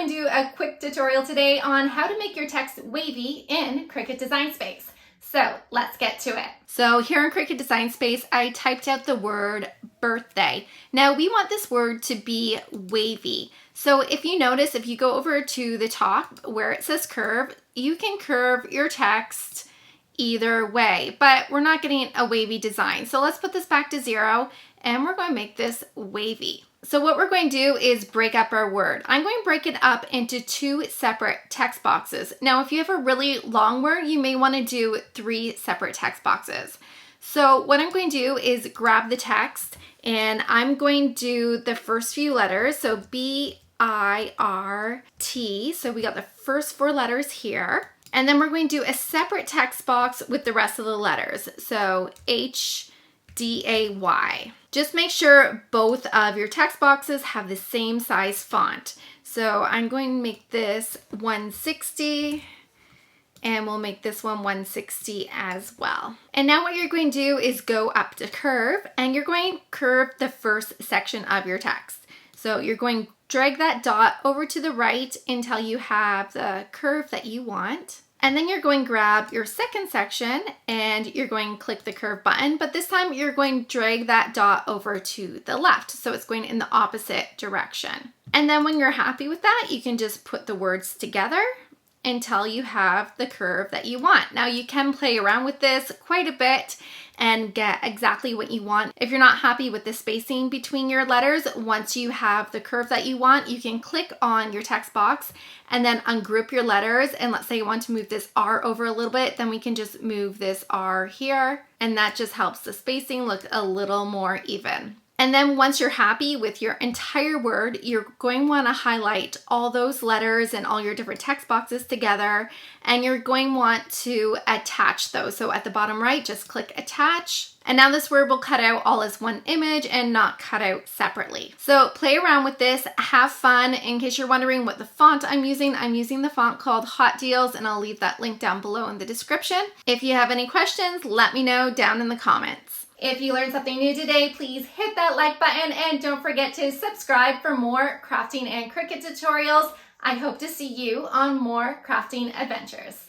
going to do a quick tutorial today on how to make your text wavy in Cricut Design Space. So let's get to it. So here in Cricut Design Space, I typed out the word birthday. Now we want this word to be wavy. So if you notice, if you go over to the top where it says curve, you can curve your text either way, but we're not getting a wavy design. So let's put this back to 0 and we're going to make this wavy. So what we're going to do is break up our word. I'm going to break it up into 2 separate text boxes. Now, if you have a really long word, you may want to do 3 separate text boxes. So what I'm going to do is grab the text and I'm going to do the first few letters. So B-I-R-T. So we got the first 4 letters here. And then we're going to do a separate text box with the rest of the letters. So H-D-A-Y. Just make sure both of your text boxes have the same size font. So I'm going to make this 160 and we'll make this one 160 as well. And now what you're going to do is go up to curve and you're going to curve the first section of your text. So you're going to drag that dot over to the right until you have the curve that you want. And then you're going to grab your second section and you're going to click the curve button, but this time you're going to drag that dot over to the left. So it's going in the opposite direction. And then when you're happy with that, you can just put the words together until you have the curve that you want. Now you can play around with this quite a bit and get exactly what you want. If you're not happy with the spacing between your letters, once you have the curve that you want, you can click on your text box and then ungroup your letters. And let's say you want to move this R over a little bit, then we can just move this R here. And that just helps the spacing look a little more even. And then once you're happy with your entire word, you're going to want to highlight all those letters and all your different text boxes together. And you're going to want to attach those. So at the bottom right, just click attach. And now this word will cut out all as one image and not cut out separately. So play around with this, have fun. In case you're wondering what the font I'm using the font called Hot Deals, and I'll leave that link down below in the description. If you have any questions, let me know down in the comments. If you learned something new today, please hit that like button and don't forget to subscribe for more crafting and Cricut tutorials. I hope to see you on more crafting adventures.